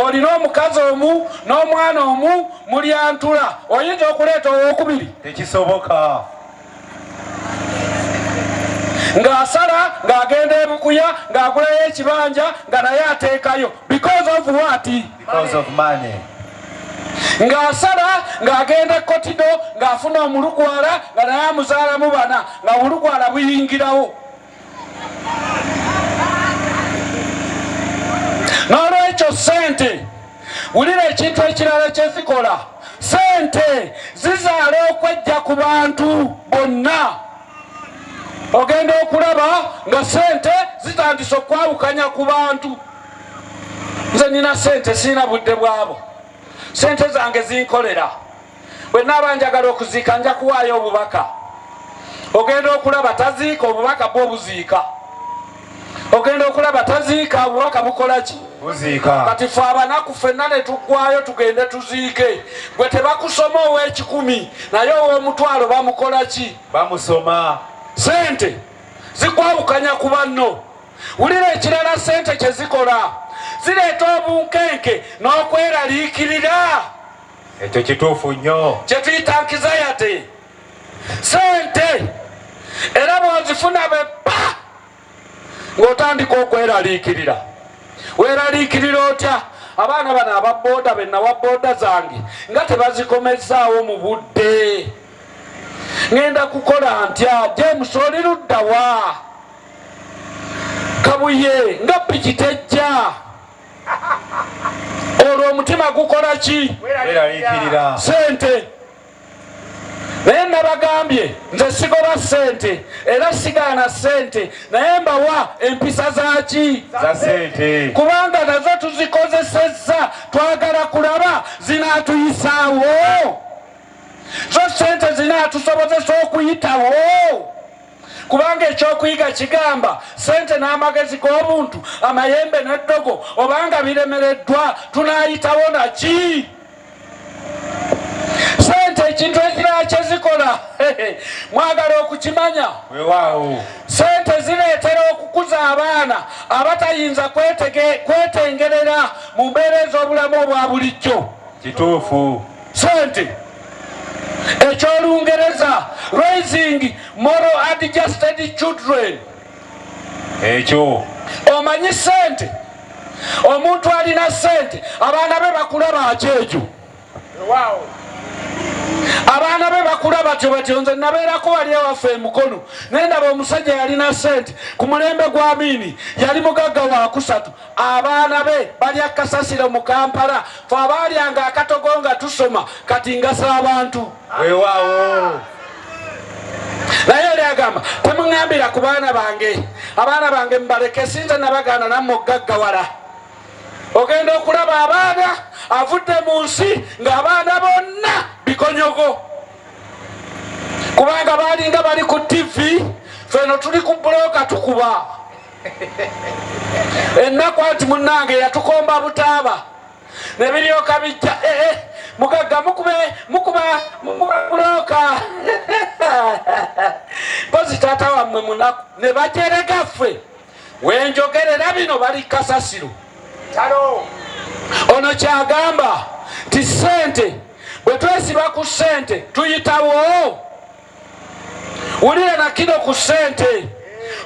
olina omukazi omu n'omwana omu mulyantula oyinza okuleeta owokubiri tekisoboka ng'asala ng'agenda ebukuya ng'agulayo ekibanja nga naye ateekayo because of what? Because of money. ng'asala ng'agenda kotido ng'afuna omulugwala nga naye amuzaalamu bana nga bulugwala buyingirawo. N'olwekyo sente wulira ekintu ekirala kyezikola sente zizaala okwejja ku bantu bonna. Ogenda okulaba nga sente zitandise okwawukanya ku bantu. Nze nina sente sirina budde bwabo. Sente zange zinkolera. Bwe naaba njagala okuziika nja kuwaayo obubaka. Ogenda okulaba taziika obubaka bwo buziika. Ogenda okulaba taziika obubaka bukola ki? Buziika. Kati ffe abanaku ffenna ne tuggwayo tugende tuziike. Gwe tebakusoma ow'ekikumi naye ow'omutwalo bamukola ki? Bamusoma. Sente zikwawukanya ku banno. Wulira ekirala sente kye zikola zireeta obunkenke n'okweraliikirira. Ekyo kituufu nnyo. Kye tuyita anxiety. Sente era bw'ozifuna beppa ng'otandika okweraliikirira. Weeraliikirira otya? Abaana bano ababooda be nawa booda zange nga tebazikomezaawo mu budde. Ngenda kukola ntya? James oli ludda wa? Kabuye nga piki tejja. Olwo omutima gukola ki? Weeraliikirira. Sente. Naye nabagambye nze sigoba sente era sigaana sente naye mbawa empisa zaki? Za sente. Kubanga nazo tuzikozesezza twagala kulaba zinaatuyisaawo. Zo sente zinaatusobozesa okuyitawo. Kubanga ekyokuyiga kigamba sente n'amagezi g'obuntu amayembe n'eddogo obanga biremereddwa tunaayitawo naki? Sente ekintu ekirala kyezikola mwagala okukimanya? Weewaawo. Sente zireetera okukuza abaana abatayinza kwetengerera mu mbeera ez'obulamu obwa bulijjo. Kituufu. Sente ekyolungereza raising moral adjusted children. Ekyo omanyi sente omuntu alina sente abaana be bakula bakyejo. Abaana be bakula batyo nze nabeerako wali ewaffe emukono naye ndaba omusajja yalina sente ku mulembe gwa Amini yali mugagga wa kusatu. Abaana be balya kasasiro mu Kampala fe abaalyanga akatogo nga tusoma kati ngasa abantu. Weewaawo. Naye oli agamba temuŋŋambira ku baana bange. Abaana bange mubaleke sinze nabagaana nammwe okugaggawala. Ogenda okulaba abaana avudde mu nsi ng'abaana bonna bikonyogo. Kubanga baalinga bali ku TV feno tuli ku buloka tukuba. Ennaku ati munnange yatukomba butaaba ne biryoka bijja mugagga mukuba buloka. Pozi taata wammwe munaku ne bajerega ffe wenjogerera bino bali kasasiro. Ono kyagamba ti sente bwe twesiba ku sente tuyitawo. Wulira na kino ku sente.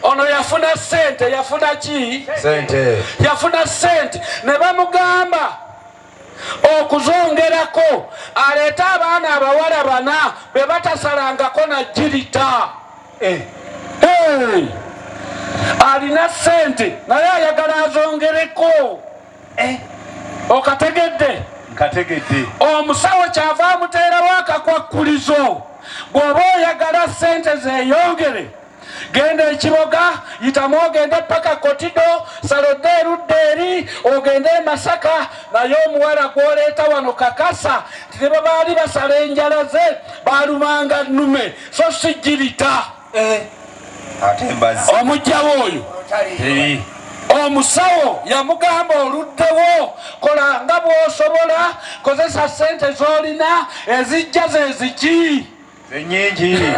Ono yafuna sente. Yafuna ki? Sente. Yafuna sente ne bamugamba okuzongerako aleeta abaana abawala bana be batasalangako na jirita. Alina sente naye ayagala azongereko. Okategedde? Nkategedde. Omusawo kyava amuteerawo akakwakkulizo. Bw'oba oyagala sente zeeyongere genda ekiboga yitamu ogende paka kotido salode erudde eri ogende Masaka naye omuwala gw'oleeta wano kakasa tine babaali basala enjala ze baalumanga nnume so si jirita. Ate mbazi. Omugjawo oyo. Omusawo yamugamba oluddewo kola nga bw'osobola kozesa sente z'olina ezijja ze ziki? Ennyingi.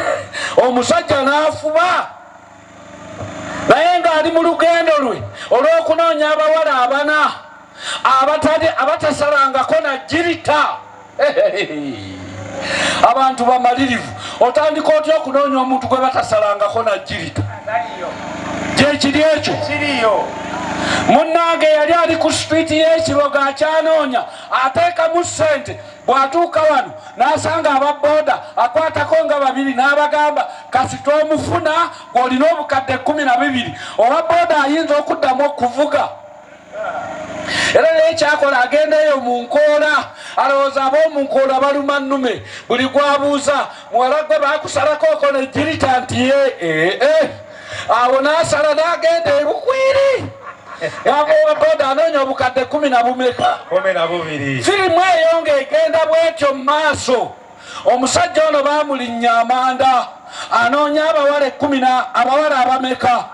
Omusajja n'afuba naye ng'ali mu lugendo lwe olw'okunoonya abawala abana abatasalangako na jirita. Abantu bamalirivu. Otandika otya okunoonya omuntu gwe batasalangako na jirita? Gyekiri ekyo kiriyo. munnange yali ali ku street y'ekiboga akyanoonya ateekamu ssente. Bw'atuuka wano n'asanga ababooda akwatako nga babiri n'abagamba kasita omufuna ng'olina obukadde 12 owa booda ayinza okuddamu okuvuga. Era naye kyakola agenda eyo mu nkoola alowooza ab'omu nkoola baluma nnume buli gwabuuza muwala gwe baakusalako oko ne jirita nti awo n'asala n'agenda ebukwiri yamuwa booda anoonya obukadde 12. Firimu eyo ng'egenda bwetyo mu maaso. Omusajja ono baamulinnya Amanda anoonya abawala abameka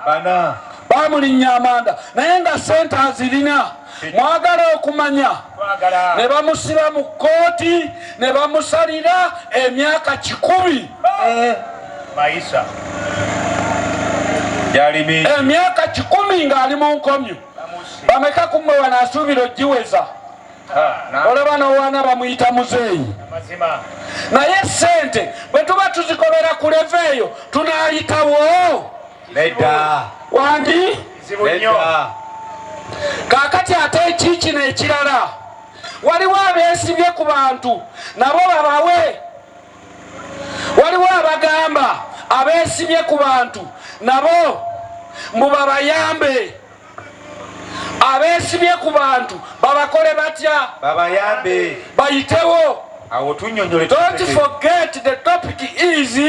baamulinnya Amanda naye nga sente azirina. Mwagala okumanya ne bamusiba mu kkooti ne bamusalira emyaka 10. Maisha emyaka 10 ng'ali mu nkomyo. Bameka kumwe wanaasuubira ogiweza. Olaba n'owaana bamuyita muzeeyi. Naye sente bwe tuba tuzikobera ku leve eyo tunaayitawo wangi. Kaakati ate ekiki n'ekirala waliwo abeesibye ku bantu nabo babawe. Waliwo abagamba abeesibye ku bantu nabo mubabayambe. Abeesibye ku bantu babakole batya? Babayambe bayitewo. Don't forget the topic is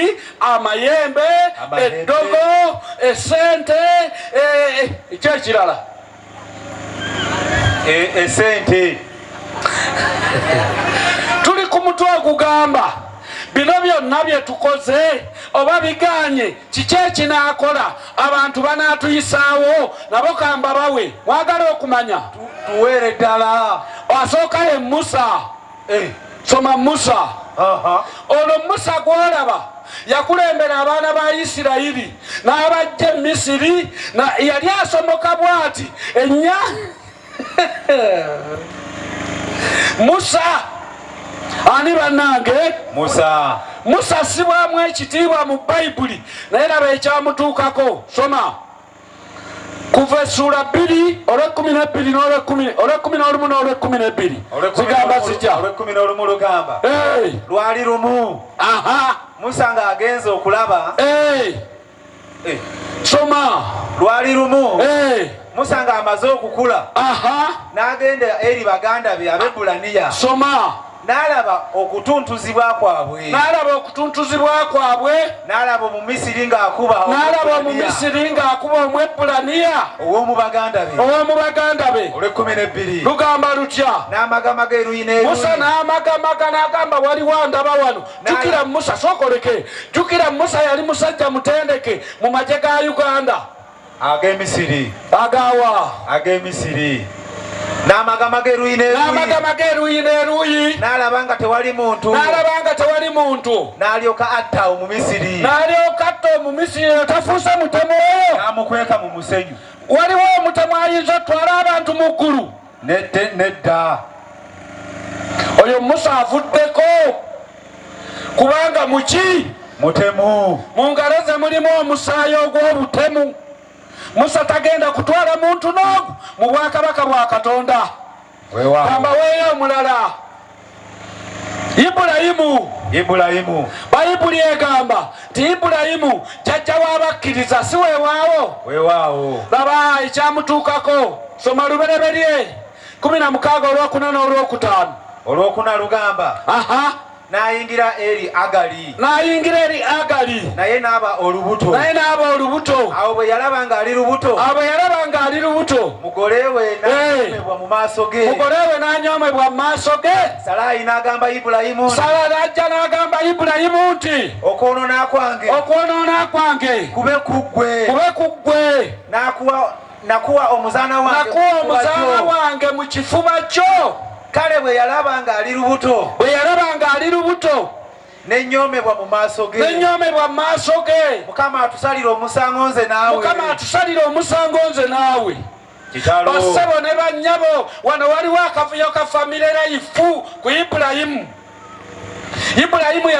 amayembe, eddogo, esente, ekyekirala esente. Tuli ku mutwe ogugamba bino byonna bye tukoze oba biganye kiki ekinaakola abantu banaatuyisaawo nabo kamba bawe. Mwagala okumanya tuweere ddala. Asooka ye Musa. Soma Musa. Ono Musa gwolaba yakulembera abaana ba Isirayiri n'abajja e Misiri yali asomoka bw'ati ennya Musa ani bannange? Musa sibwamu ekitiibwa mu Bayibuli naye laba ekyamutuukako. Soma kuva essula 2 olw'ekkumi n'olumu n'olw'ekkumi zigamba zijja. Olw'ekkumi lugamba lwali lumu Musa ng'agenze okulaba. Soma lwali lumu Musa ng'amaze okukula n'agenda eri baganda be Abebulaniya. Soma n'alaba okutuntuzibwa kwabwe. N'alaba Omumisiri ng'akuba Omwebulaniya ow'omu baganda be. Olw'ekkumi lugamba lutya? N'amagamaga eruyi n'eruyi. Musa n'amagamaga n'agamba waliwo ndaba wano. Jjukira Musa sookoleke. Jjukira Musa yali musajja mutendeke mu magye ga Uganda ag'Emisiri. N'amagamaga eruyi n'eruyi. N'alaba nga tewali muntu. N'alyoka atta Omumisiri. Tafuuse mutemu oyo. N'amukweka mu musenyu. Waliwo omutemu ayinza otwala abantu mu ggulu? Nedda. Oyo Musa avuddeko kubanga muki? Mutemu. Mu ngalo ze mulimu omusaayi ogw'obutemu. Musa tagenda kutwala muntu n'ogu mu bwakabaka bwa Katonda. Kamba weeyo omulala Ibulayimu. Bayibuli egamba nti Ibulayimu jjajja w'abakkiriza si weewaawo. Laba ekyamutuukako. Soma lubereberye 16 olwokuna n'olwokutaano. Olwokuna lugamba n'ayingira eri Agali. Naye n'aba olubuto. Awo bwe yalaba ng'ali lubuto. Mugole we n'anyoomebwa mu maaso ge. Salaayi n'agamba Ibulayimu. N'ajja n'agamba Ibulayimu nti okwonoona kwange kube ku ggwe. Nakuwa omuzaana wange mu kifuba kyo. Kale bwe yalaba ng'ali lubuto n'enyoomebwa mu maaso ge. Mukama atusalira omusango nze naawe. basebo ne bannyabo wano waliwo akavuyo ka family life ku Ibulayimu. Ibulayimu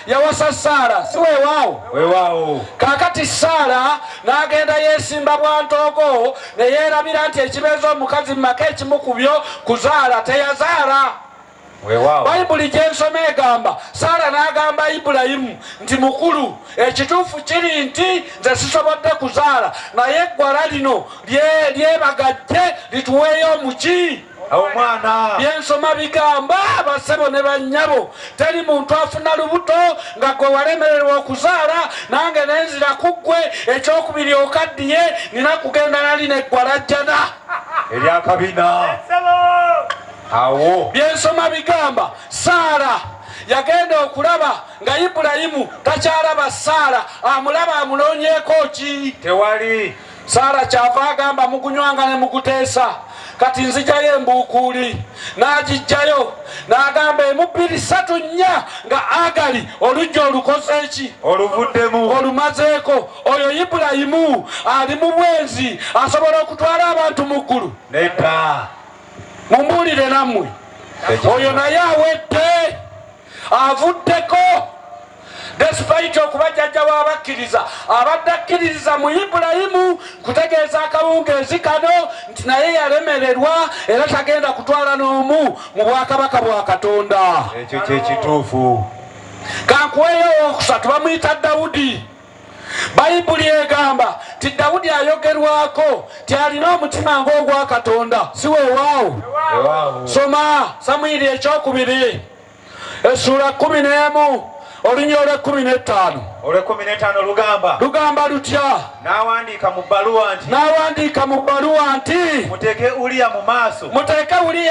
yawasa Sara, si weewaawo. Kakati Sara n'agenda yeesimba bwantogo ne yeerabira nti ekibeeza omukazi mumaka ekimukubyo kuzaala teyazaala. Bayibuli gyensoma egamba Sara n'agamba Ibulayimu nti mukulu, ekituufu kiri nti nze sisobodde kuzaala, naye eggwala lino lyebagajje lituweeyo omuki. Byensoma bigamba basebo ne bannyabo teri muntu afuna lubuto nga gwe walemererwa okuzaala nange nenzira kuggwe ekyokubiri okaddiye nina kugenda nali neggwala jjana eryakabina. Awo byensoma bigamba Saara yagenda okulaba nga Ibulayimu takyalaba Saara, amulaba amunoonyeeko ki? Tewali. Saara kyava agamba mugunywanga ne muguteesa, kati nzijayo embuukuuli. N'agijjayo n'agamba emubbiri ssatu nnya nga Agali olujja olukoze eki? Oluvuddemu. Olumazeeko. Oyo Ibulayimu ali mu bwenzi asobola okutwala abantu mu ggulu? Nedda. Mumbuulire nammwe. Oyo naye awedde avuddeko. Despite okuba jjajja w'abakkiriza abadde akkiririza mu Ibulayimu kutegeeza akawungeezi kano nti naye yalemererwa era tagenda kutwala n'omu mu bwakabaka bwa Katonda. Ekyo kyekituufu. Kankuweeyo owokusatu bamuyita Dawudi. Bayibuli egamba ti Dawudi ayogerwako ti alina omutima ng'ogwa Katonda, si weewaawo. Soma Samwiri ekyokubiri essula 11 olunya olw'e15. Olw'e15 lugamba lutya? N'awandiika mu bbaluwa nti muteeke Uliya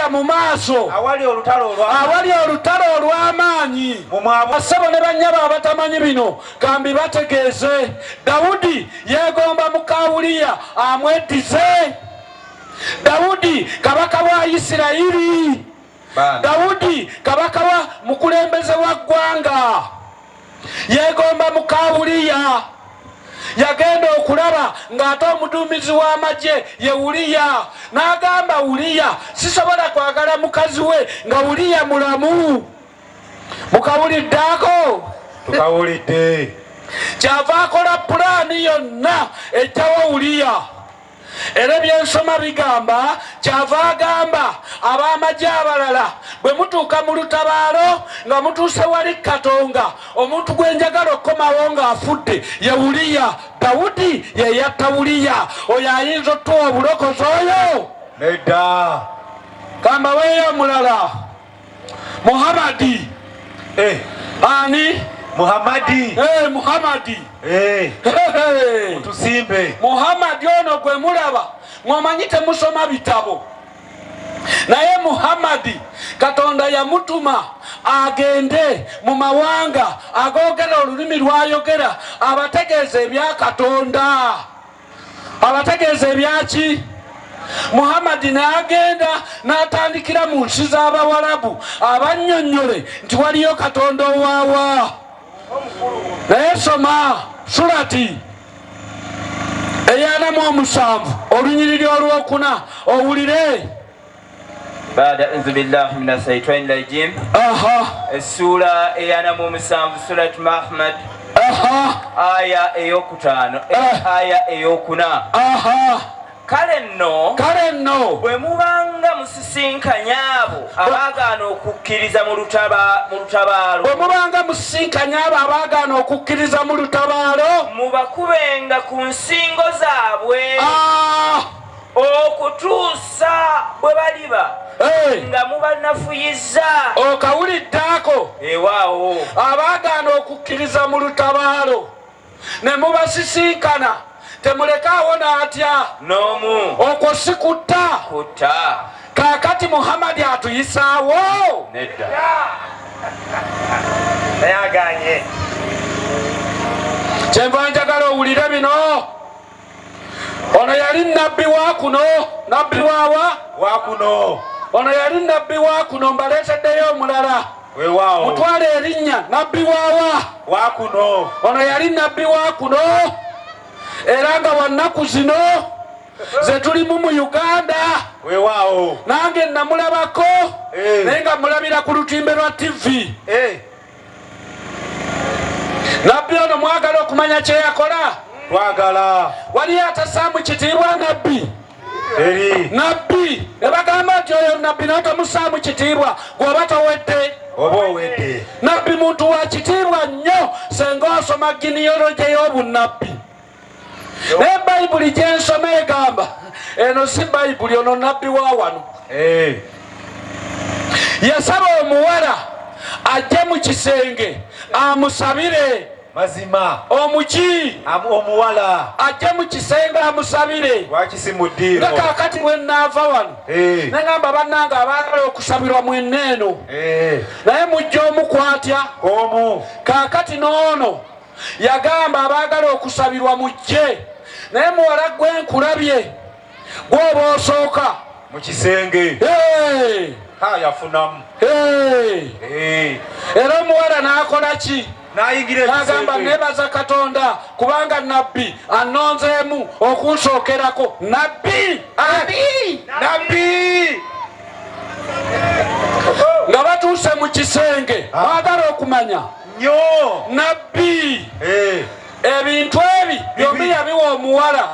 mu maaso awali olutalo olw'amaanyi. Basebo ne bannyabo abatamanyi bino kambi bategeeze Dawudi yeegomba muka Uliya amweddize. Dawudi kabaka wa Isirayiri. Dawudi kabaka wa mukulembeze wa ggwanga yeegomba muka Uliya. Yagenda okulaba ng'ate omuduumizi w'amagye ye Uliya n'agamba Uliya sisobola kwagala mukazi we nga Uliya mulamu. Mukawuliddeako? Tukawulidde. Kyava akola pulaani yonna ejjawo Uliya. Era byensoma bigamba kyava agamba ab'amagye abalala bwe mutuuka mu lutabaalo nga mutuuse wali Katonga, omuntu gwe njagala okukomawo ng'afudde ye Uliya. Dawudi ye yatta Uliya. Oyo ayinza otuwa obulokozi oyo? Nedda. Kamba weeyo omulala Muhamadi. Ani? Muhamadi. Muhamadi. Tusimbe. Muhamadi ono gwe mulaba mwamanyi temusoma bitabo, naye Muhamadi Katonda yamutuma agende mu mawanga agoogera olulimi lwayogera abategeeza ebya Katonda. Abategeeza ebyaki? Muhamadi n'agenda n'atandikira mu nsi z'Abawarabu abannyonnyole nti waliyo Katonda owaawa. Naye soma surati eya47 olunyiriri olwokuna owulire. Baada a'udhu billahi minash shaitani rajim. Essula eya47 surati Muhammad aya eyokutaano aya eyokuna. Kale nno bwe mubanga musisinkanya abo abaagaana okukkiriza mu lutabaalo, mubakubenga ku nsingo zaabwe okutuusa bwe baliba nga mubanafuyizza. Okawuliddaako? Ewaawo. Abaagaana okukkiriza mu lutabaalo ne mubasisinkana temulekaawo n'atya n'omu. Okwo si kutta. Kaakati Muhamadi atuyisaawo? Nedda. Nayaganye. Kyenva njagala owulire bino. Ono yali nabbi wa kuno. Nabbi waawa? Wa kuno. Ono yali nabbi wa kuno, mbaleeteddeyo omulala. Weewaawo. Mutwale erinnya nabbi waawa? Wa kuno. Ono yali nabbi wa kuno era nga wa nnaku zino ze tulimu mu Uganda weewaawo nange namulabako naye nga mulabira ku lutimbe lwa TV. Nabbi ono mwagala okumanya kye yakola? Twagala. Wali atasaamu kitiibwa nabbi? Nabbi ne bagamba nti oyo nabbi n'otomusaamu kitiibwa gw'oba towedde. Oba owedde. Nabbi muntu wa kitiibwa nnyo senga osoma genealogy y'obunnabbi. Naye Bayibuli gye nsoma egamba eno si Bayibuli, ono nabbi wa wano. Yasaba omuwala ajje mu kisenge amusabire. Mazima. Omuki omuwala ajje mu kisenge amusabire. Wakisimuddiro. Nga kaakati bwe nnaava wano nengamba bannange abaagala okusabirwa mwenneeno naye mujja omukwatya kaakati n'ono yagamba abaagala okusabirwa mujje naye muwala gwe nkulabye gw'oba osooka mu kisenge yafunamu era omuwala n'akola ki? N'agamba nebaza Katonda kubanga nabbi annonzeemu okunsookerako. Nabbi nga batuuse mu kisenge baagala okumanya nabbi ebintu ebi byombi yabiwa omuwala.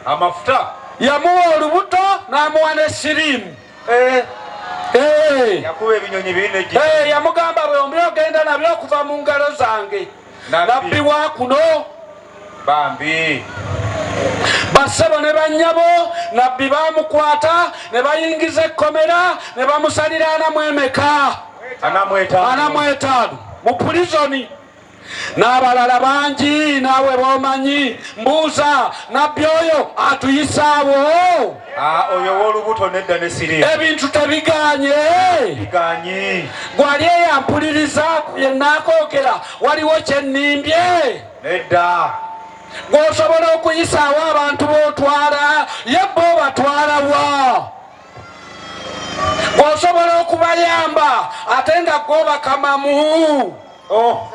Amafuta yamuwa olubuto n'amuwa n'essirimu. yakuba ebinyonyi birina ejjinja. Yamugamba byombi ogenda nabyo okuva mu ngalo zange. Nabbi wa kuno bambi bassebo ne bannyabo nabbi baamukwata ne bayingiza ekkomera ne bamusalira 45 mu pulizoni. N'abalala bangi naawe b'omanyi. Mbuuza nabbi oyo atuyisaawo? Oyo w'olubuto nedda ne siri ebintu tebiganye. Gwali eyampuliriza yennaakogera waliwo kyennimbye nedda. Gw'osobola okuyisaawo abantu b'otwala ye bo batwalawa. Gw'osobola okubayamba ate nga gw'obakamamu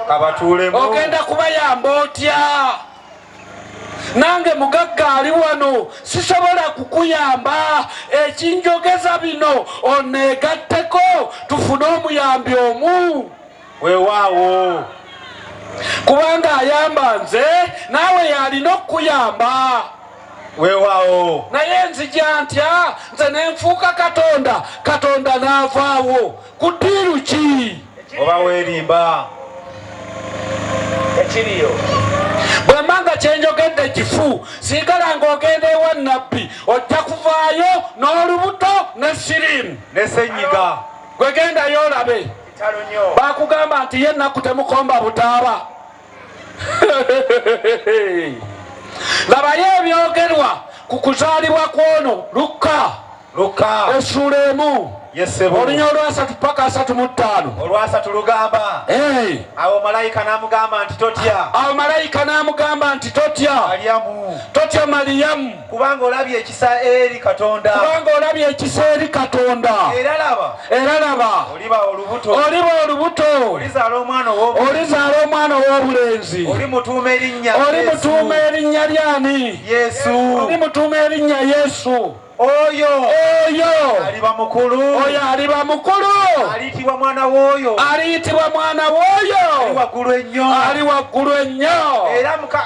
kabatuulemu ogenda kubayamba otya? Nange mugagga ali wano sisobola kukuyamba. Ekinjogeza bino oneegatteko tufune omuyambi omu. weewaawo kubanga ayamba nze naawe yalina okukuyamba. weewaawo naye nzija ntya nze nenfuuka Katonda, Katonda n'avaawo ku ddiiru ki? oba weerimba ekiriyo bwe manga kyenjogedde kifu siigala ng'ogenda ewa nabbi ojja kuvaayo n'olubuto n'essirimu n'essenyiga. gwegendayo olabe. Bakugamba nti ye ennaku temukomba butaaba. Labayo ebyogerwa ku kuzaalibwa kw'ono Luka essula 1 olunya olwasatu paka 35. Olwasatu lugamba awo malayika n'amugamba nti totya. Totya Maliyamu kubanga olabye ekisa eri Katonda. Era laba oliba olubuto olizaala omwana ow'obulenzi olimutuuma erinnya lyani? Yesu. Olimutuuma erinnya Yesu. Oyo aliba mukulu. Aliyitibwa mwana w'oyo. Ali waggulu ennyo.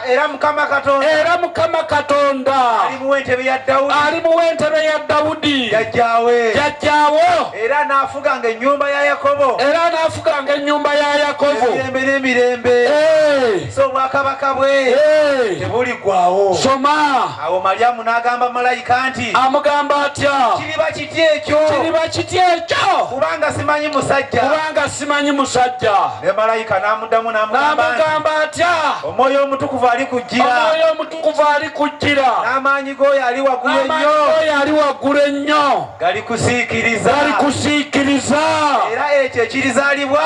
Era Mukama Katonda alimuwa entebe ya Dawudi jjajjaawo. Era anaafuganga ennyumba ya Yakobo. Emirembe n'emirembe. So obwakabaka bwe tebuliggwaawo. Soma. Awo Maliyamu n'agamba malayika nti amugamba atya? Kiriba kiti ekyo kubanga simanyi musajja. Ne malayika n'amuddamu n'amugamba atya? Omwoyo omutukuvu ali kujjira n'amaanyi g'oyo ali waggulu ennyo galikusiikiriza. Era ekyo ekirizaalibwa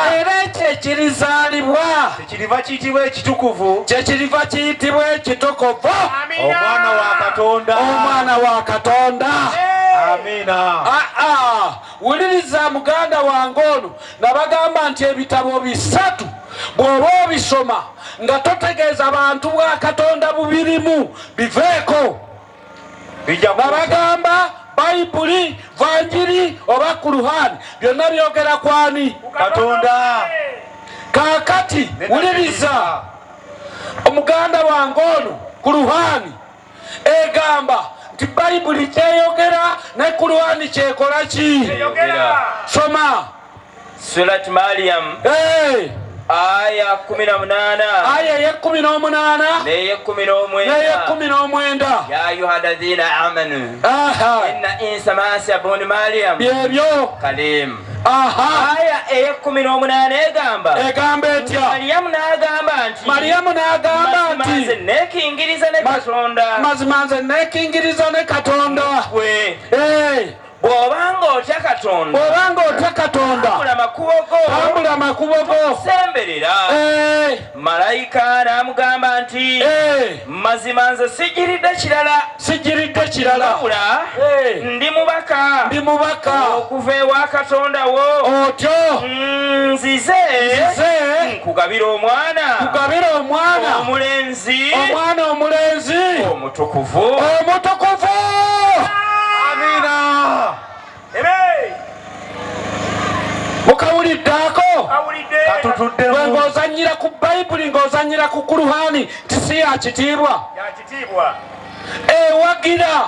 kyekiriva kiyitibwa ekitukuvu. Omwana wa Katonda. Amina. Wuliriza muganda wange ono nabagamba nti ebitabo 3 bw'oba obisoma nga totegeeza abantu bwa Katonda bubirimu biveeko nga bagamba Bayibuli, Vanjiri oba Kuruhani byonna byogera kwani? Katonda. Kaakati wuliriza omuganda wange ono Kuruhani egamba nti Bayibuli kyeyogera ne Kuruhani kyekola ki? Soma Surat Maryam aya 18 aya ya 18 neye 19 ya ayuhaladhina amanu inna Isa Masiya ibn Maryam byebyo kalim. Aya eya 18 egamba etya? Maryamu n'agamba nti mazima nze neekingiriza ne Katonda. bw'obanga otya Katonda tambula makubo go semberera. Malayika n'amugamba nti mazima nze sijiridde kirala wabula ndi mubaka okuva ewa Katonda wo otyo nzize nkugabira omwana omulenzi omutukuvu. Amina. Mukawuliddeako Katutudde ng'ozannyira ku Bayibuli ng'ozannyira ku Kuruhani tisi ya kitiibwa ewagira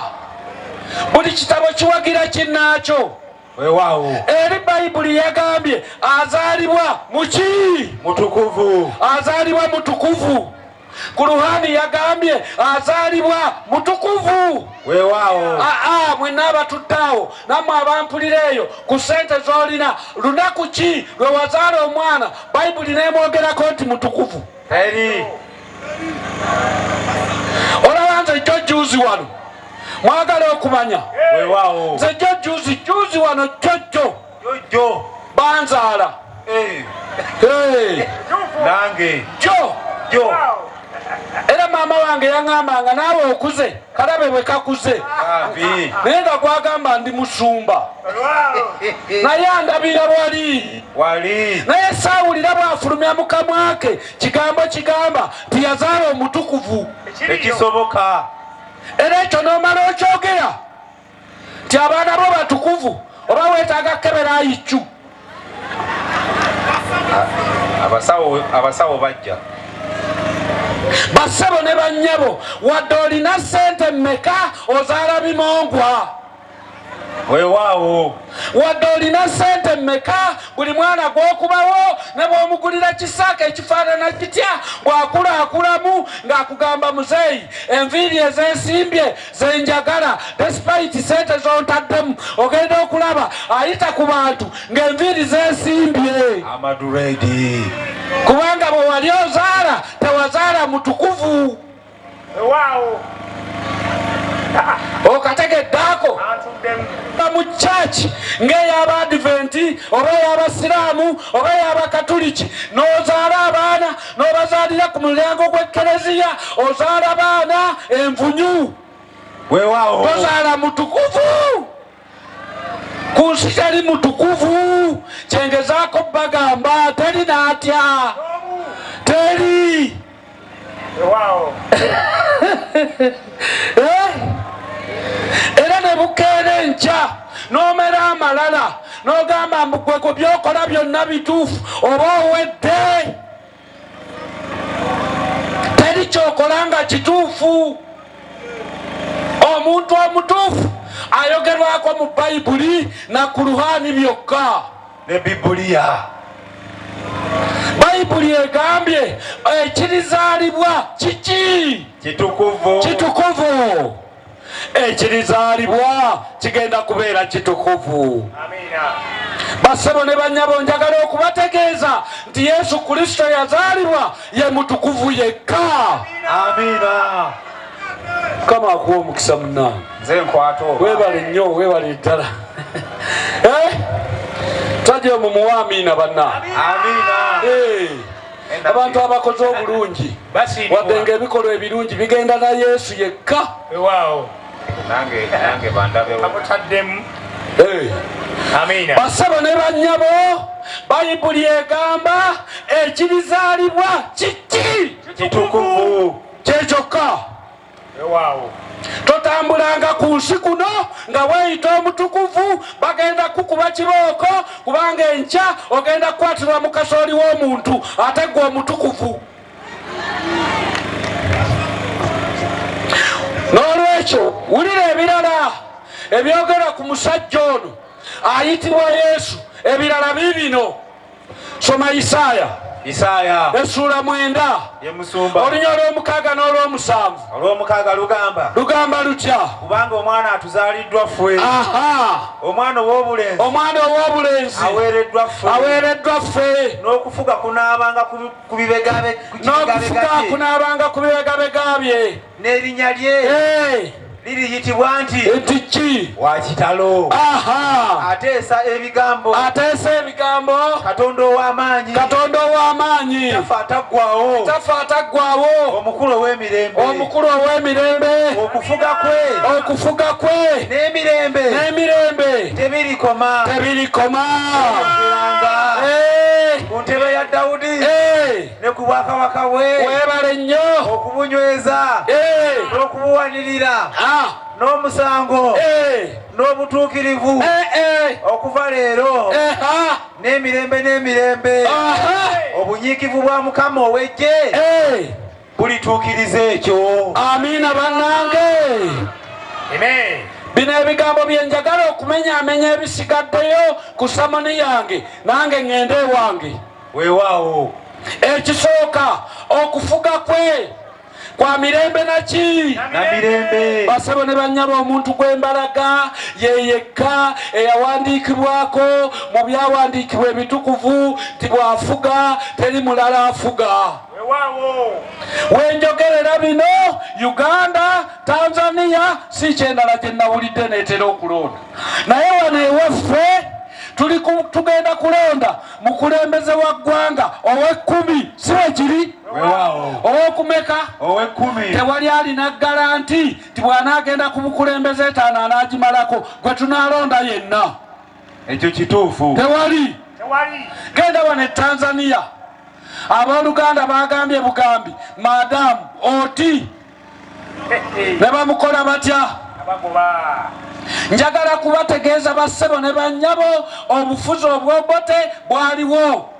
buli kitabo kiwagira kinnaakyo. Weewaawo. Eri Bayibuli yagambye azaalibwa muki? Azaalibwa mutukuvu. Kuruhani yagambye azaalibwa mutukuvu. Weewaawo. Mwenna abatuttaawo nammwe abampulira eyo ku ssente z'olina lunaku ki lwe wazaala omwana Bayibuli neemwogerako nti mutukuvu? Eri. Olaba nze jjo juuzi wano mwagala okumanya. Weewaawo. Nze jjo juuzi wano jjo banzaala. Nange. Jjo. Era maama wange yaŋŋambanga naawe okuze kalabe bwe kakuze naye nga gwagamba ndi musumba naye andabira wali naye saawulira bw'afulumya mu kamwa ke kigambo kigamba nti yazaala omutukuvu. Tekisoboka. Era ekyo n'omala okyogera nti abaana bo batukuvu oba weetaaga kebera ayiccu. Abasawo bajja. Bassebo ne bannyabo wadde olina ssente mmeka ozaala bimongwa. Weewaawo. Wadde olina ssente mmeka buli mwana gw'okubawo ne bw'omugulira kisaaka ekifaanana kitya bw'akulaakulamu ng'akugamba muzeeyi enviiri ezeesimbye zenjagala despite ssente zontaddemu ogenda okulaba ayita ku bantu ng'enviiri zeesimbye. Amaduredi. Kubanga bwe wali ozaala tewazaala mutukuvu. Okategeddaako mu church ng'ey'Abadventi oba ey'Abasiraamu oba ey'Abakatuliki n'ozaala abaana n'obazaalira ku mulyango gw'Ekkereziya ozaala abaana envunyu. Weewaawo. Tozaala mutukuvu. Ku nsi teri mutukuvu. Kyengezaako bagamba teri n'atya. Teri. Era ne bukeera enkya n'omera amalala n'ogamba gwe ku byokola byonna bituufu oba owedde. Teri kyokola nga kituufu. Omuntu omutuufu ayogerwako mu Bayibuli na Kuruhani byokka ne Bibuliya. Bayibuli egambye ekirizaalibwa kiki? Kitukuvu. Ekirizaalibwa kigenda kubeera kitukuvu. Bassebo ne bannyabo njagala okubategeeza nti Yesu Kristo yazaalibwa ye mutukuvu yekka. Amiina. Kama akuwa omukisa munnange. Nze nkwato. Weebale nnyo weebale ddala. Tajja mumuwa amiina banna. Amiina. Abantu abakoze obulungi wadde ng'ebikolwa ebirungi bigenda na Yesu yekka. Nange bandabewo. Bassebo ne bannyabo bayibuli egamba ekibizaalibwa kiki kitukuvu kyekyoka. Totambulanga ku nsi kuno nga weeyita omutukuvu bagenda kukuba kibooko kubanga enkya ogenda kukwatirwa mu kasooli w'omuntu ate gwe omutukuvu. N'olwekyo wulira ebirala ebyogera ku musajja ono ayitibwa Yesu. Ebirala biibino. Soma Isaaya essuula 9 olunya olw'omukaaga n'olw'omusanvu. Lugamba lutya? Kubanga omwana atuzaaliddwa ffe, omwana ow'obulenzi aweereddwa ffe, n'okufuga kunaabanga ku bibegabega bye, n'erinnya lye liriyitibwa nti wa kitalo. Ateesa ebigambo Katonda ow'amaanyi tafa ataggwaawo, omukulu ow'emirembe okufuga kwe n'emirembe tebirikoma ku ntebe ya Dawudi ne ku bwakabaka bwe. Weebale nnyo okubunyweza n'okubuwanirira n'omusango n'obutuukirivu okuva leero n'emirembe. Obunyiikivu bwa Mukama ow'eggye bulituukiriza ekyo. Amiina bannange. Bino ebigambo bye njagala okumenyaamenya ebisigaddeyo ku samoni yange nange ŋŋende ewange. Weewaawo. Ekisooka okufuga kwe kwa mirembe naki na mirembe. Basabo ne bannyaba omuntu gw'embalaga ye yekka eyawandiikibwako mu byawandiikibwa ebitukuvu nti bw'afuga teri mulala afuga. Wenjogerera bino Uganda, Tanzania si kyendala gye nawulidde neetera okulonda, naye wano ewaffe tugenda kulonda mukulembeze wa ggwanga ow'ekkumi. Si wekiri? Ow'okumeka? Tewali alina garanti ti bw'anaagenda ku bukulembeze etaano anaagimalako gwe tunaalonda yenna. Ekyo kituufu? Tewali. Genda wano e Tanzania, abooluganda bagambye bugambi Madamu Oti ne bamukola batya? Njagala kubategeeza bassebo ne bannyabo obufuzi obw'Obote bwaliwo.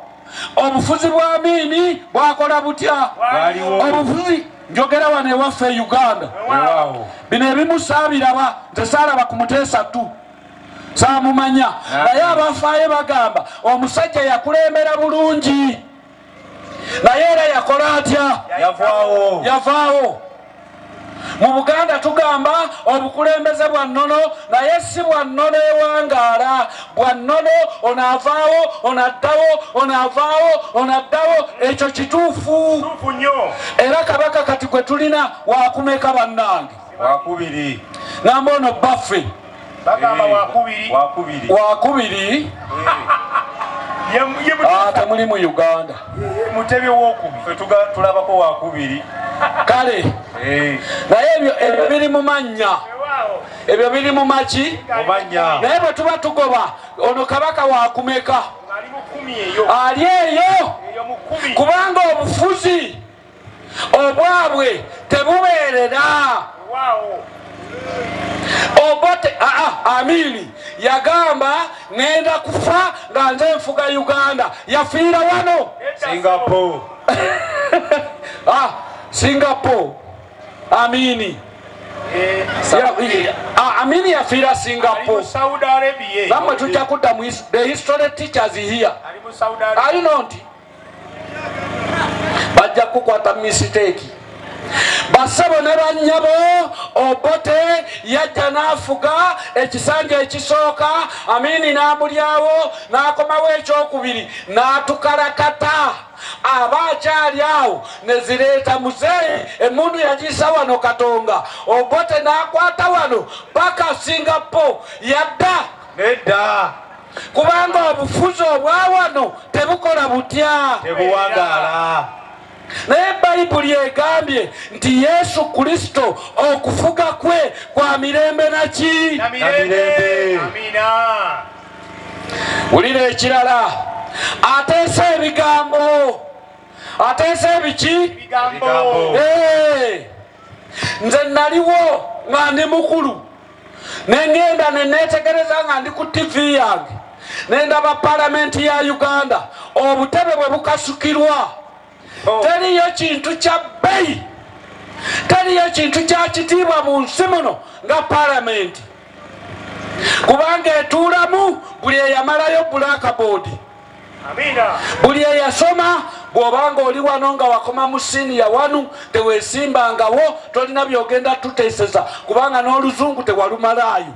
Obufuzi bwa Amini bwakola butya? Obufuzi njogera wano ewaffe e Uganda. Bino ebimu saabiraba, nze saalaba ku Muteesa tu saamumanya, naye abafaayo bagamba omusajja yakulembera bulungi naye era yakola atya? Yavaawo. Mu Buganda tugamba obukulembeze bwa nnono, naye si bwa nnono ewangaala. Bwa nnono onaavaawo onaddawo. Ekyo kituufu era kabaka kati gwe tulina wakumeka bannange? Wakubiri. Ngamba ono baffe wakubiri. Temuli mu Uganda mutebi w'okubiri tulabako wakubiri. Kale naye ebyo biri mu mannya, ebyo biri mu maki. Naye bwe tuba tugoba ono kabaka wakumeka ali eyo, kubanga obufuzi obwabwe tebubeerera. Obote Amini yagamba ngenda kufa nga nze nfuga Uganda. Yafiira wano Singapore. Amini Amini yafiira Singapore. Namwe tujja kudda mu the history teachers here. Are you not? Bajja kukwata mistake. Basabo ne bannyabo Obote yajja n'afuga ekisanja ekisooka, Amini n'amulyawo n'akomawo ekyokubiri n'atukalakata. Aba akyali awo ne zireeta muzeeyi emmundu yagiisa wano Katonga. Obote n'akwata wano paka Singapore yadda nedda, kubanga obufuzi obwa wano tebukola butya, tebuwangaala. Naye Bayibuli egambye nti Yesu Kristo okufuga kwe kwa mirembe naki? Na mirembe. Amina. Wulira ekirala ateesa ebigambo, ateesa ebiki? Nze naliwo nga ndi mukulu nengenda nenetegereza nga ndi ku TV yange nendaba palamenti ya Uganda obutebe bwe bukasukirwa. Teriyo kintu kya bbeyi, teriyo kintu kya kitiibwa mu nsi muno nga palamenti, kubanga etuulamu buli eyamalayo blackboard, buli eyasoma. Bw'obanga oli wano nga wakoma mu siniya wanu teweesimbangawo, tolina byogenda tuteeseza kubanga n'oluzungu tewalumalaayo.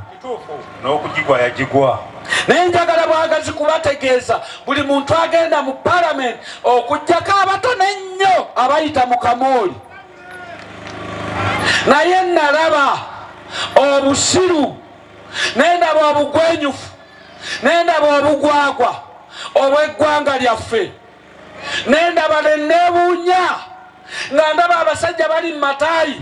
N'okugigwa yagigwa. Naye njagala bwagazi kubategeeza buli muntu agenda mu palamenti okuggyako abatono ennyo abayita mu kamooli. Naye nalaba obusiru, nendaba obugwenyufu, nendaba obugwagwa obw'eggwanga lyaffe, nendaba neneebuunya nga ndaba abasajja bali mu mataayi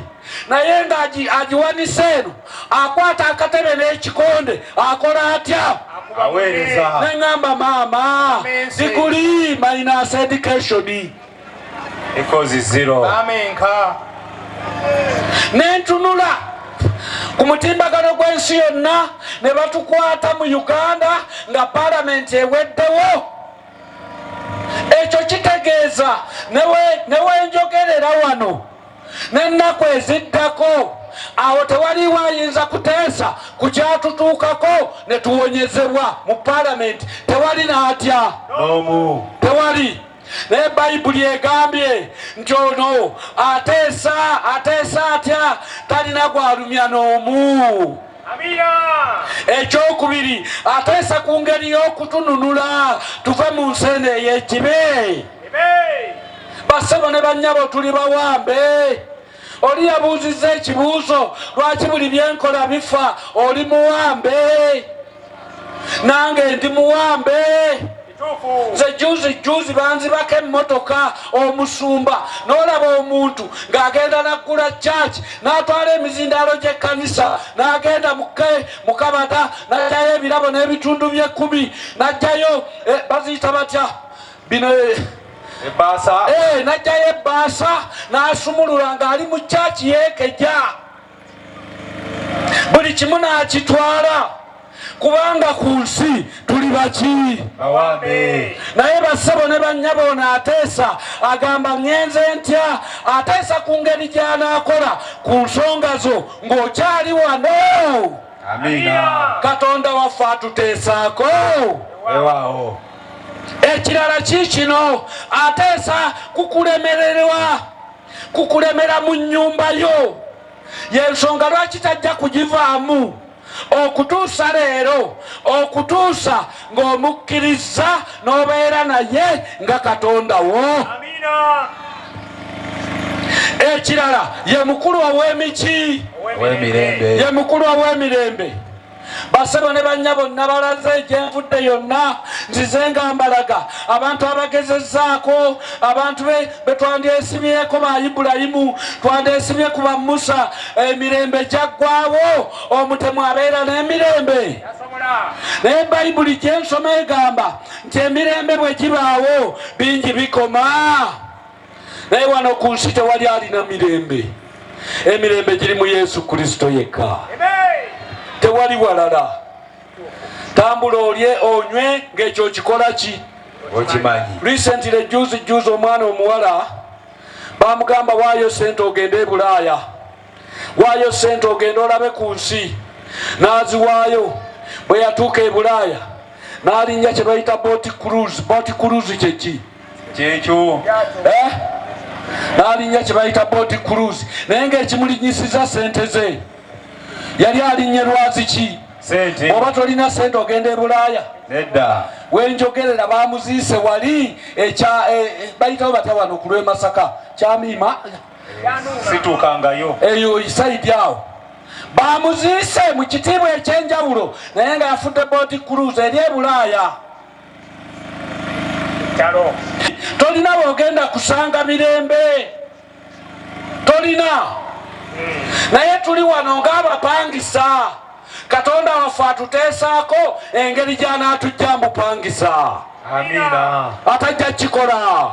naye nga agiwanisa eno akwata akatebe n'ekikonde akola atya? Aweereza. Neŋŋamba maama degree minus education equals 0. Nentunula ku mutimbagano gw'ensi yonna ne batukwata mu Uganda nga palamenti eweddewo. Ekyo kitegeeza newenjogerera wano n'ennaku eziddako awo tewaliwo ayinza kuteesa ku kyatutuukako ne tuwonyezebwa mu palamenti. Tewali n'atya? Tewali. Naye Bayibuli egambye nti ono ateesa atya talina gwalumya n'omu. Ekyokubiri ateesa ku ngeri y'okutununula tuve mu nsene ey'ekibe. Bassebo ne bannyabo tuli bawambe. Oli yabuuzizza ekibuuzo lwaki buli byenkola bifa? Oli muwambe, nange ndi muwambe. Nze juzi banzibako emmotoka omusumba n'olaba omuntu ng'agenda naggula church n'atwala emizindaalo gy'ekkanisa n'agenda mu Kabata n'ajjayo ebirabo n'ebitundu bye10 n'ajjayo baziyita batya bino ebbaasa, n'ajjayo ebbaasa n'asumulula ng'ali mu church yeekejja, buli kimu n'akitwala kubanga ku nsi tuli baki? Bawambe. Naye bassebo ne bannyabo n'ateesa agamba ngenze ntya? Ateesa ku ngeri gy'anaakola ku nsonga zo ng'okyali wano. Amina. Katonda waffe atuteesaako. Ewaawo. Ekirala kiikino ateesa kukulemera mu nnyumba yo. Y'ensonga lwaki tajja kugivaamu okutuusa leero, okutuusa ng'omukkiriza n'obeera naye nga Katonda wo. Ekirala ye mukulu ow'emiki, ye mukulu ow'emirembe. Bassebo ne bannya bonna balaze gyenvudde yonna nzize nga mbalaga abantu abagezezzaako, abantu be twandyesimyeko ba Ibulayimu, twandyesimye ku ba Musa. Emirembe gyaggwaawo, omutemu abeera n'emirembe. Naye Bayibuli gyensoma egamba nti emirembe bwe gibaawo bingi bikoma. Naye wano ku nsi tewali alina mirembe. Emirembe giri mu Yesu Kristo yekka. Tewali walala. Tambula olye onywe ng'ekyo kikola ki? Okimanyi. Recently juzi omwana omuwala bamugamba waayo sente ogende e Bulaaya, waayo sente ogende olabe ku nsi. N'aziwaayo. Bwe yatuuka e Bulaaya n'alinnya kye bayita boat cruise. Boat cruise kyeki? Kyekyo. N'alinnya kye bayita boat cruise. Naye ng'ekimulinyisiza sente ze yali alinnye lwazi ki? Sente. Oba tolina sente ogenda e Bulaaya? Nedda. Wenjogerera bamuziise wali bayitawo batya wano ku lw'e Masaka Kyamiima situukangayo eyo isaidi awo. Bamuziise mu kitiibwa ekyenjawulo naye nga yafudde boat cruise eri e Bulaaya. Tolina bw'ogenda kusanga mirembe, tolina. Naye tuli wano ng'abapangisa Katonda waffe atuteesaako engeri gy'anaatujja mbupangisa. Amina. Atajja kikola.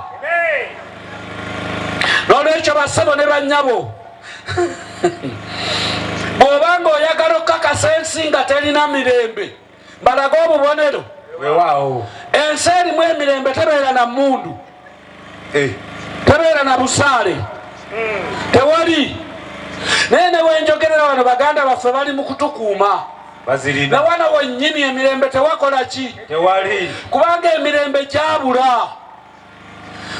N'olwekyo bassebo ne bannyabo bw'obanga oyagala okukakasa ensi nga terina mirembe balaga obubonero. Weewaawo. Ensi erimu emirembe tebeera na mmundu, tebeera na busaale, tewali. Naye ne wenjogerera wano baganda baffe bali mu kutukuuma. Bazirina. Ne wano wennyini emirembe tewakola ki? Tewali. Kubanga emirembe gyabula.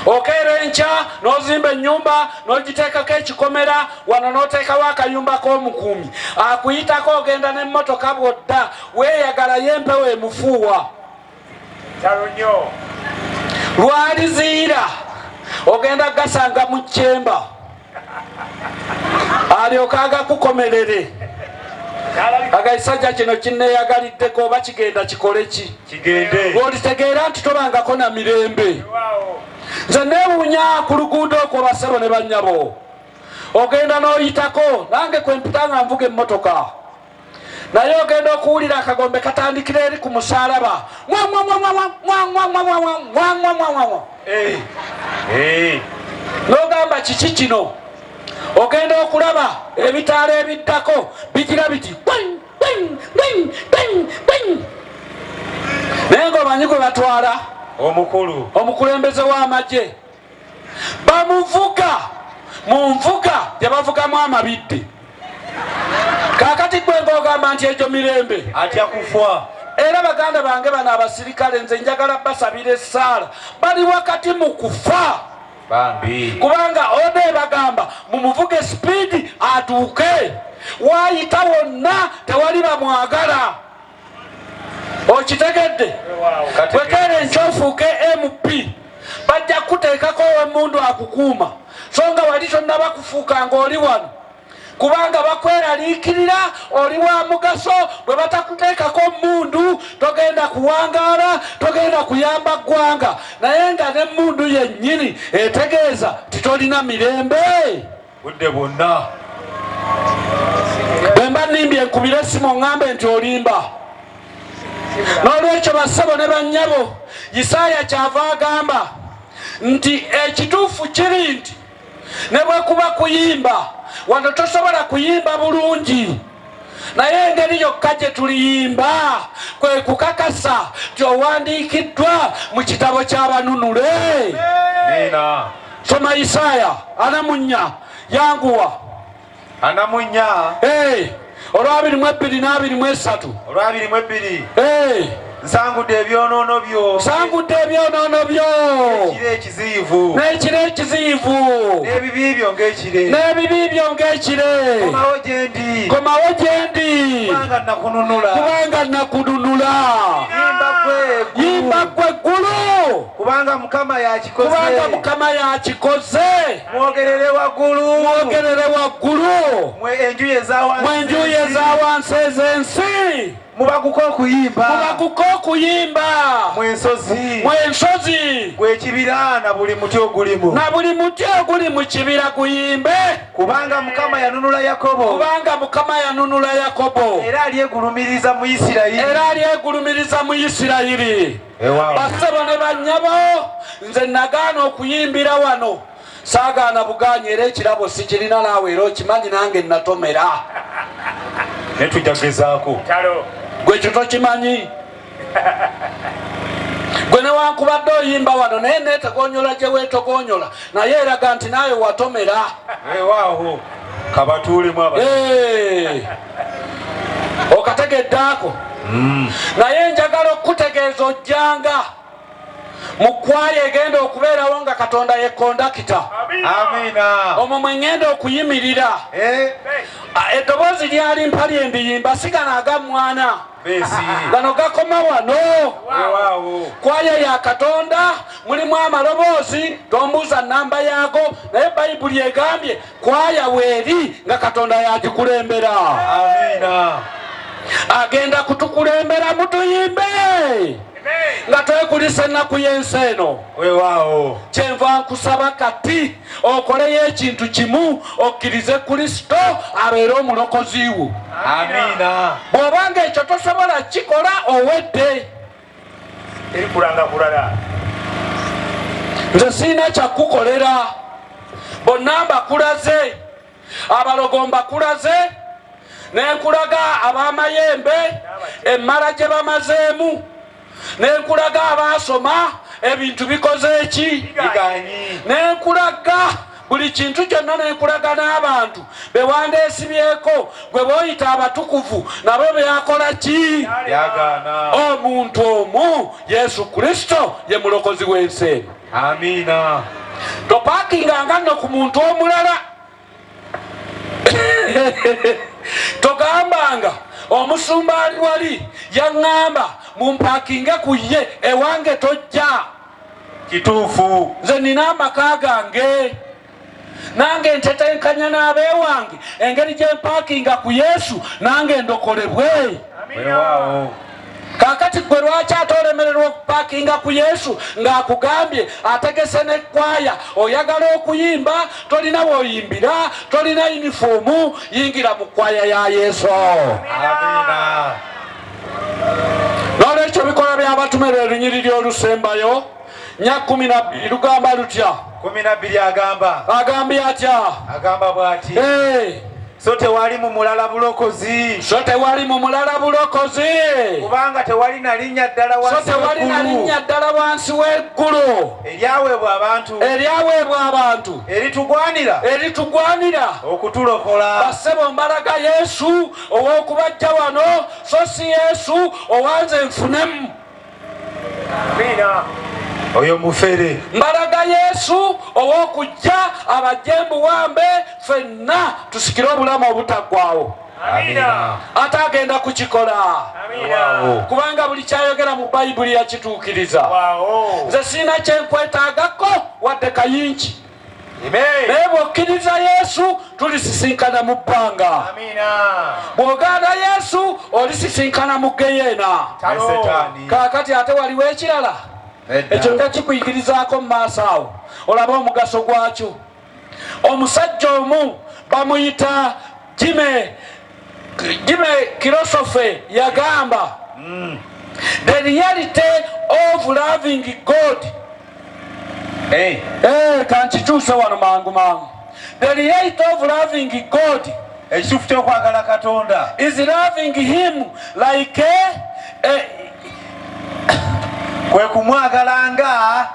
Okeera enkya n'ozimba ennyumba n'ogiteekako ekikomera, wano n'oteekawo akayumba k'omukuumi. Akuyitako ogenda n'emmotoka bw'odda, weeyagalayo empewo emufuuwa. Lwaliziira ogenda gasanga mu kyemba, alyoka agakukomerere. Agaisajja kino kinneeyagaliddeko oba kigenda kikole ki? Kigende. Olitegeera nti tobangako na mirembe. Nze neewuunya ku luguudo okwo bassebo ne bannyabo. Ogenda n'oyitako, nange kwe mpita nga nvuga emmotoka. Naye ogenda okuwulira akagombe katandikira eri ku musaalaba. N'ogamba kiki kino? Ogenda okulaba ebitaala ebiddako bigira biti naye ng'omanyi gwe batwala omukulu, omukulembeze w'amagye, bamuvuga mu nvuga gye bavugamu amabidde. Kaakati gwe ng'ogamba nti egyo mirembe atya kufa. Era baganda bange bano abasirikale nze njagala basabira essaala, bali wakati mu kufa. Bambi. Kubanga ode bagamba mumuvuge speed atuuke, waayita wonna tewali bamwagala. Okitegedde? Wekere enkyofuuke MP bajja kuteekako emmundu akukuuma, so nga wali tonna bakufuuka ng'oli wano. Kubanga bakweraliikirira oli wa mugaso. Bwe batakuteekako mmundu togenda kuwangaala, togenda kuyamba ggwanga. Naye nga n'emmundu yennyini etegeeza titolina mirembe budde bwonna. bwe mba nnimbye nkubire essimu oŋŋambe nti olimba. N'olwekyo bassebo ne bannyabo, Isaaya kyava agamba nti ekituufu kiri nti ne bwe kuba kuyimba wano tosobola kuyimba bulungi, naye engeri yokka gye tuliyimba kwe kukakasa nti owandiikiddwa mu kitabo ky'abanunule. Nina. Soma Isaaya 44 yanguwa. Anamunya. Olw'abirimu-ebbiri n'abirimu-esatu. Olw'abirimu-ebbiri. Nsangudde ebyonoono byo. Nsangudde ebyonoono byo. Ekire ekiziivu. N'ekire ekiziivu. N'ebibi byo ng'ekire. N'ebibi byo ng'ekire. Komawo gye ndi. Komawo gye ndi. Kubanga nakununula. Kubanga nakununula. Yimba ggwe eggulu. Kubanga Mukama yakikoze. Kubanga Mukama yakikoze. Mwogerere waggulu. Mwogerere waggulu. Mwe enjuyi eza wansi. Mwe enjuyi eza wansi ez'ensi. Mubaguko okuyimba. Mubaguko okuyimba. Mwensozi. Mwensozi. Gwe ekibira na buli muti ogulimu. Na buli muti oguli mu kibira guyimbe. Kubanga Mukama yanunula Yakobo. Kubanga Mukama yanunula Yakobo. Era alyegulumiriza mu Isirayiri. Era alyegulumiriza mu Isirayiri. Bassebo ne bannyabo, nze nagaana okuyimbira wano. Saagaana buganya era ekirabo sikirina naawe era okimanyi nange natomera. Ne tujja gezaako. Gwe kyo tokimanyi. Gwe newankubadde oyimba wano naye neetogonyola gye weetogonyola naye eraga nti naawe watomera. Weewaawo kabatuulemu okategedde ako. Naye njagala okutegeeza ojjanga mu kwaya egenda okubeerawo nga Katonda ye kondakita. Amina. Omwo mwe ngenda okuyimirira. Eddoboozi lyali mpali endiyimba sigana agamwana. Gano gakoma wano. Kwaya ya Katonda mulimu amaloboozi, tombuuza nnamba yaago, naye Bayibuli egambye kwaya weeri nga Katonda yagikulembera. Amina. Agenda kutukulembera mutuyimbe. nga twekulisa ennaku y'ensi eno. Weewaawo. Kyenva nkusaba kati okoleyo ekintu kimu okkirize Kristo abeere omulokozi wo. Amiina. Bw'obanga ekyo tosobola kikola owedde. Erikulanga kulala. Nze siina kyakukolera. Bonna mbakulaze, abalogo mbakulaze, nenkulaga ab'amayembe emmala gye bamazeemu, nenkulaga abaasoma ebintu bikoze eki, nenkulaga buli kintu kyonna, nenkulaga n'abantu bewandeesibyeko gwe b'oyita abatukuvu nabo byakola ki? Omuntu omu Yesu Kristo ye mulokozi w'ensi eno. Amiina. Topakinganga nno ku muntu omulala. Togambanga omusumba ali wali yaŋŋamba mumpakinge ku ye ewange tojja. Kituufu. Nze nina amaka gange nange ntetenkanya n'abeewange engeri gye mpakinga ku Yesu nange ndokolebwe. Weewaawo. Kakati gwe lwaki ate olemererwa okupakinga ku Yesu ng'akugambye ategese n'ekkwaya oyagala okuyimba tolina bw'oyimbira, tolina yunifoomu, yingira mu kkwaya ya Yesu. Amiina. N'olwekyo bikola by'abatume lwe lunyiriri olusembayo nya 12 lugamba lutya? 12 agamba. Agambye atya? Agamba bw'ati. So tewali mu mulala bulokozi. So tewali mu mulala bulokozi. Kubanga tewali na linnya ddala wansi w'eggulu. So tewali na linnya ddala wansi w'eggulu. Eryaweebwa abantu. Eryaweebwa abantu. Eritugwanira. Eritugwanira. Okutulokola. Bassebo mbalaga Yesu ow'okubajja wano, so si Yesu owanze nfunemu. Amiina. Oyo mufere. Mbalaga Yesu ow'okujja abajembu wambe ffenna tusikire obulamu obutaggwaawo. Amiina. Ate agenda kukikola. Amiina. Kubanga buli kyayogera mu Bayibuli yakituukiriza. Nze siina kyenkwetaagako wadde kayinki. Naye bw'okkiriza Yesu tulisisinkana mu bbanga. Bw'ogaana Yesu olisisinkana mu geyeena. Kaakati ate waliwo ekirala ekyo nga kikuyigirizaako mu maaso awo olaba omugaso gwakyo. Omusajja omu bamuyita Jime Kirosofe yagamba the reality of loving God. Kankikyuse wano mangu mangu. The reality of loving God ekifufu ky'okwagala Katonda is loving him like kwe kumwagalanga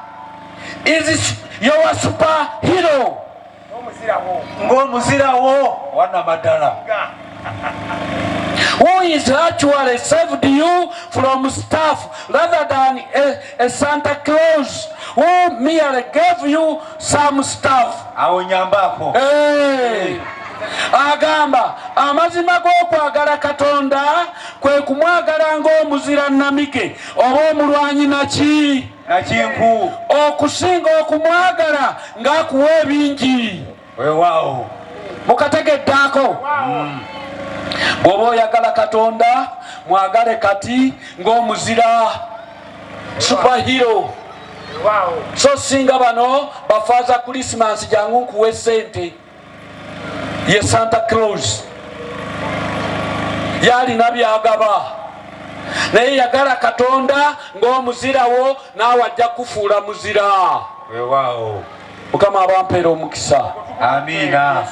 is your superhero. Ng'omuzirawo wannamaddala. Who is actually saved you from stuff rather than a Santa Claus who merely gave you some stuff. Awo nyambako. Agamba amazima g'okwagala Katonda kwe kumwagala ng'omuzira namike oba omulwanyi nakinku okusinga okumwagala ng'akuwa ebingi. Weewaawo. Mukategeddaako. Bw'oba oyagala Katonda mwagale kati ng'omuzira superhero. So singa bano bafaaza Christmas jangu nkuwe sente ye Santa Claus yalina byagaba naye yagala Katonda ng'omuzirawo naawe ajja kufuula muzira. Weewaawo. Mukama abampeera omukisa. Amiina.